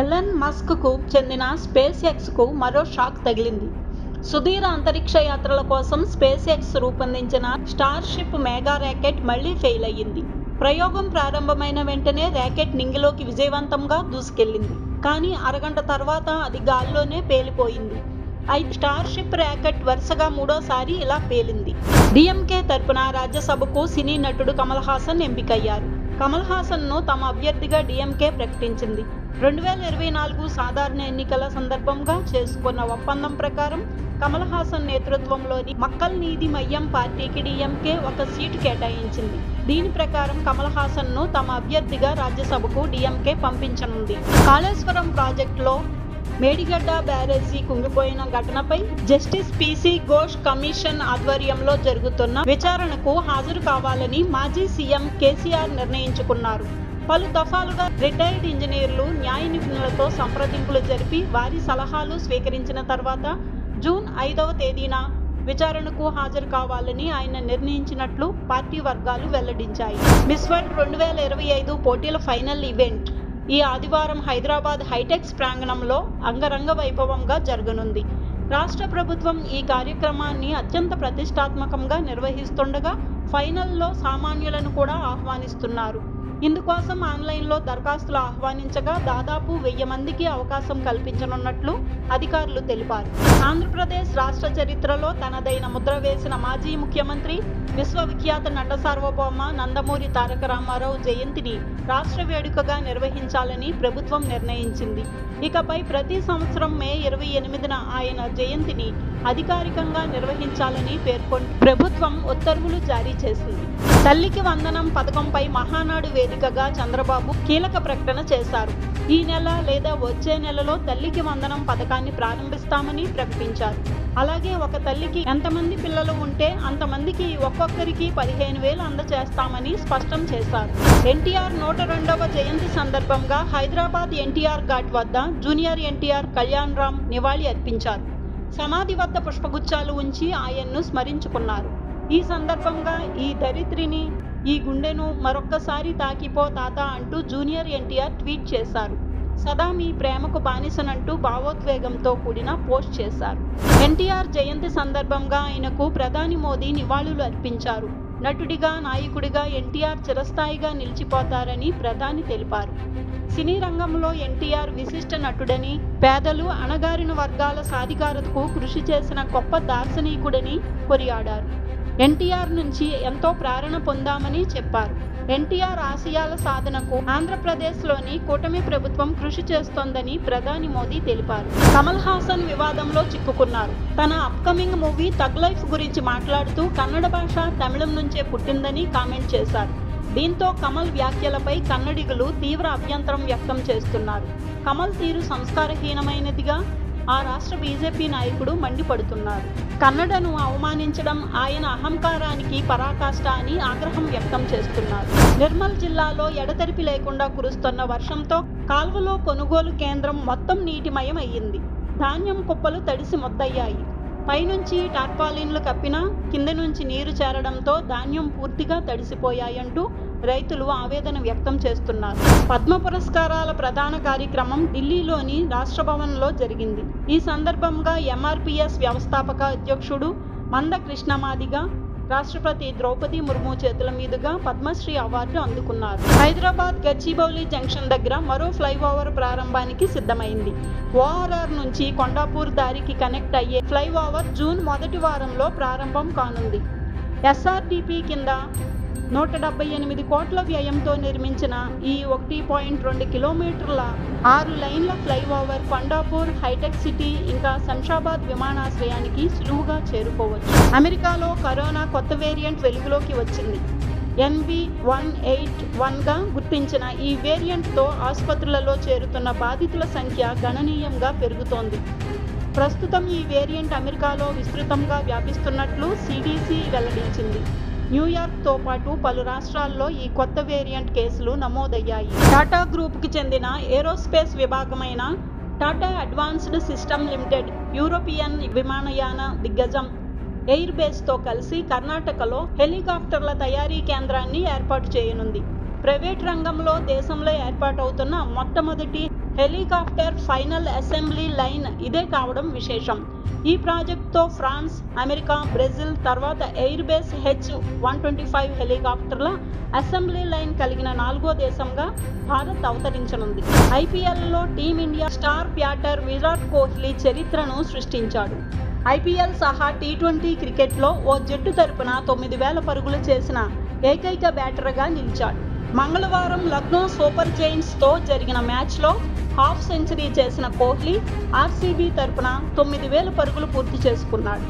Elon మస్క్కు చెందిన space ఎక్స్కు మరో shock తగిలింది. సుదీర్ఘ అంతరిక్ష యాత్రల కోసం స్పేస్ ఎక్స్ రూపొందించిన స్టార్షిప్ మెగా రాకెట్ మళ్లీ ఫెయిల్ అయ్యింది. ప్రయోగం ప్రారంభమైన వెంటనే రాకెట్ నింగిలోకి విజయవంతంగా దూసుకెళ్లింది. కానీ అరగంట తర్వాత అది గాల్లోనే పేలిపోయింది. అయితే స్టార్షిప్ రాకెట్ వరుసగా మూడోసారి ఇలా పేలింది. డీఎంకే తరపున రాజ్యసభకు సినీ నటుడు కమల్ హాసన్ ఎంపికయ్యారు. కమల్ హాసన్ను తమ అభ్యర్థిగా డీఎంకే ప్రకటించింది. 2024 సాధారణ ఎన్నికల సందర్భంగా చేసుకున్న ఒప్పందం ప్రకారం కమల్ హాసన్ నేతృత్వంలోని మక్కల్ నీతి మయ్యం పార్టీకి డీఎంకే ఒక సీటు కేటాయించింది. దీని ప్రకారం కమల్ హాసన్ను తమ అభ్యర్థిగా రాజ్యసభకు డీఎంకే పంపించనుంది. కాళేశ్వరం ప్రాజెక్టులో మేడిగడ్డ బ్యారేజీ కుంగిపోయిన ఘటనపై జస్టిస్ పీసీ ఘోష్ కమిషన్ ఆధ్వర్యంలో జరుగుతున్న విచారణకు హాజరు కావాలని మాజీ సీఎం కేసీఆర్ నిర్ణయించుకున్నారు. పలు దఫాలుగా రిటైర్డ్ ఇంజనీర్లు, న్యాయ నిపుణులతో సంప్రదింపులు జరిపి వారి సలహాలు స్వీకరించిన తర్వాత జూన్ 5వ తేదీన విచారణకు హాజరు కావాలని ఆయన నిర్ణయించినట్లు పార్టీ వర్గాలు వెల్లడించాయి. మిస్ వరల్డ్ 2025 పోటీల ఫైనల్ ఈవెంట్ ఈ ఆదివారం హైదరాబాద్ హైటెక్స్ ప్రాంగణంలో అంగరంగ వైభవంగా జరగనుంది. రాష్ట్ర ప్రభుత్వం ఈ కార్యక్రమాన్ని అత్యంత ప్రతిష్టాత్మకంగా నిర్వహిస్తుండగా ఫైనల్లో సామాన్యులను కూడా ఆహ్వానిస్తున్నారు. ఇందుకోసం ఆన్లైన్లో దరఖాస్తులు ఆహ్వానించగా దాదాపు 1000 మందికి అవకాశం కల్పించనున్నట్లు అధికారులు తెలిపారు. ఆంధ్రప్రదేశ్ రాష్ట్ర చరిత్రలో తనదైన ముద్ర వేసిన మాజీ ముఖ్యమంత్రి, విశ్వవిఖ్యాత నట సార్వభౌమ నందమూరి తారక రామారావు జయంతిని రాష్ట్ర వేడుకగా నిర్వహించాలని ప్రభుత్వం నిర్ణయించింది. ఇకపై ప్రతి సంవత్సరం మే 28న ఆయన జయంతిని అధికారికంగా నిర్వహించాలని పేర్కొంటూ ప్రభుత్వం ఉత్తర్వులు జారీ చేసింది. తల్లికి వందనం పథకంపై మహానాడు వేదికగా చంద్రబాబు కీలక ప్రకటన చేశారు. ఈ నెల లేదా వచ్చే నెలలో తల్లికి వందనం పథకాన్ని ప్రారంభిస్తామని ప్రకటించారు. అలాగే ఒక తల్లికి ఎంతమంది పిల్లలు ఉంటే అంతమందికి ఒక్కొక్కరికి 15,000 అందజేస్తామని స్పష్టం చేశారు. ఎన్టీఆర్ 102వ జయంతి సందర్భంగా హైదరాబాద్ ఎన్టీఆర్ ఘాట్ వద్ద జూనియర్ ఎన్టీఆర్ కళ్యాణ్ రామ్ నివాళి అర్పించారు. సమాధి వద్ద పుష్పగుచ్చాలు ఉంచి ఆయన్ను స్మరించుకున్నారు. ఈ సందర్భంగా ఈ దరిద్రిని, ఈ గుండెను మరొక్కసారి తాకిపో తాత అంటూ జూనియర్ ఎన్టీఆర్ ట్వీట్ చేశారు. సదా మీ ప్రేమకు బానిసనంటూ భావోద్వేగంతో కూడిన పోస్ట్ చేశారు. ఎన్టీఆర్ జయంతి సందర్భంగా ఆయనకు ప్రధాని మోదీ నివాళులు అర్పించారు. నటుడిగా, నాయకుడిగా ఎన్టీఆర్ చిరస్థాయిగా నిలిచిపోతారని ప్రధాని తెలిపారు. సినీ రంగంలో ఎన్టీఆర్ విశిష్ట నటుడని, పేదలు, అణగారిన వర్గాల సాధికారతకు కృషి చేసిన గొప్ప దార్శనికుడని కొనియాడారు. ఎన్టీఆర్ నుంచి ఎంతో ప్రేరణ పొందామని చెప్పారు. ఎన్టీఆర్ ఆశయాల సాధనకు ఆంధ్రప్రదేశ్లోని కూటమి ప్రభుత్వం కృషి చేస్తోందని ప్రధాని మోదీ తెలిపారు. కమల్ హాసన్ వివాదంలో చిక్కుకున్నారు. తన అప్కమింగ్ మూవీ థగ్ లైఫ్ గురించి మాట్లాడుతూ కన్నడ భాష తమిళం నుంచే పుట్టిందని కామెంట్ చేశారు. దీంతో కమల్ వ్యాఖ్యలపై కన్నడిగులు తీవ్ర అభ్యంతరం వ్యక్తం చేస్తున్నారు. కమల్ తీరు సంస్కారహీనమైనదిగా ఆ రాష్ట్ర బీజేపీ నాయకుడు మండిపడుతున్నారు. కన్నడను అవమానించడం ఆయన అహంకారానికి పరాకాష్ట అని ఆగ్రహం వ్యక్తం చేస్తున్నారు. నిర్మల్ జిల్లాలో ఎడతెరిపి లేకుండా కురుస్తున్న వర్షంతో కాల్వలో కొనుగోలు కేంద్రం మొత్తం నీటిమయం అయ్యింది. ధాన్యం కుప్పలు తడిసి మొద్దయ్యాయి. పైనుంచి టార్పాలిన్లు కప్పినా కింద నుంచి నీరు చేరడంతో ధాన్యం పూర్తిగా తడిసిపోయాయంటూ రైతులు ఆవేదన వ్యక్తం చేస్తున్నారు. పద్మ పురస్కారాల ప్రధాన కార్యక్రమం ఢిల్లీలోని రాష్ట్ర భవన్లో జరిగింది. ఈ సందర్భంగా ఎంఆర్పీఎస్ వ్యవస్థాపక అధ్యక్షుడు మంద కృష్ణమాదిగ రాష్ట్రపతి ద్రౌపది ముర్ము చేతుల మీదుగా పద్మశ్రీ అవార్డు అందుకున్నారు. హైదరాబాద్ గచ్చిబౌలి జంక్షన్ దగ్గర మరో ఫ్లైఓవర్ ప్రారంభానికి సిద్ధమైంది. ఓఆర్ఆర్ నుంచి కొండాపూర్ దారికి కనెక్ట్ అయ్యే ఫ్లైఓవర్ జూన్ మొదటి వారంలో ప్రారంభం కానుంది. ఎస్ఆర్డిపి కింద 178 కోట్ల వ్యయంతో నిర్మించిన ఈ 1.2 కిలోమీటర్ల 6 లైన్ల ఫ్లైఓవర్ కొండాపూర్, హైటెక్ సిటీ ఇంకా శంషాబాద్ విమానాశ్రయానికి సులువుగా చేరుకోవచ్చు. అమెరికాలో కరోనా కొత్త వేరియంట్ వెలుగులోకి వచ్చింది. NV181గా గుర్తించిన ఈ వేరియంట్తో ఆసుపత్రులలో చేరుతున్న బాధితుల సంఖ్య గణనీయంగా పెరుగుతోంది. ప్రస్తుతం ఈ వేరియంట్ అమెరికాలో విస్తృతంగా వ్యాపిస్తున్నట్లు CDC వెల్లడించింది. న్యూయార్క్తో పాటు పలు రాష్ట్రాల్లో ఈ కొత్త వేరియంట్ కేసులు నమోదయ్యాయి. టాటా గ్రూప్కి చెందిన ఏరోస్పేస్ విభాగమైన Tata advanced system limited European విమానయాన దిగ్గజం ఎయిర్ బేస్తో కలిసి కర్ణాటకలో హెలికాప్టర్ల తయారీ కేంద్రాన్ని ఏర్పాటు చేయనుంది. ప్రైవేట్ రంగంలో దేశంలో ఏర్పాటవుతున్న మొట్టమొదటి హెలికాప్టర్ ఫైనల్ అసెంబ్లీ లైన్ ఇదే కావడం విశేషం. ఈ ప్రాజెక్టుతో ఫ్రాన్స్, అమెరికా, బ్రెజిల్ తర్వాత ఎయిర్ బేస్ H-125 హెలికాప్టర్ల అసెంబ్లీ లైన్ కలిగిన 4వ దేశంగా భారత్ అవతరించనుంది. ఐపీఎల్లో team India star batter Virat Kohli చరిత్రను సృష్టించాడు. ఐపీఎల్ సహా టీ20 క్రికెట్లో ఓ జట్టు తరపున 9,000 పరుగులు చేసిన ఏకైక బ్యాటర్గా నిలిచాడు. మంగళవారం లక్నో సూపర్ జైంట్స్తో జరిగిన మ్యాచ్లో హాఫ్ సెంచరీ చేసిన కోహ్లీ ఆర్సీబీ తరపున 9,000 పరుగులు పూర్తి చేసుకున్నాడు.